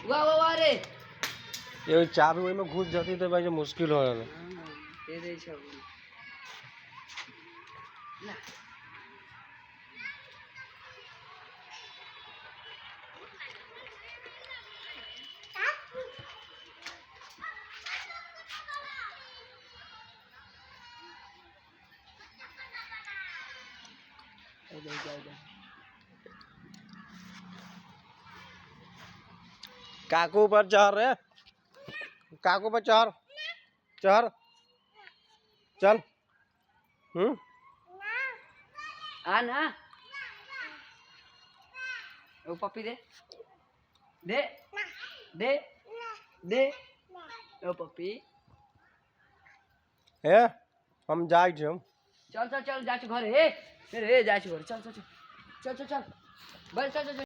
वाह वाह वाह रे ये चाबी वही में घुस जाती तो भाई मुश्किल हो रहा दे दे छो ना काकू पर चढ़ रे काकू पर चढ़ चढ़ चल आ ना वो पप्पी दे दे दे दे ओ पप्पी हे हम जाए छे हम चल चल चल जा घर हे रे जा घर चल चल चल चल चल चल बस चल चल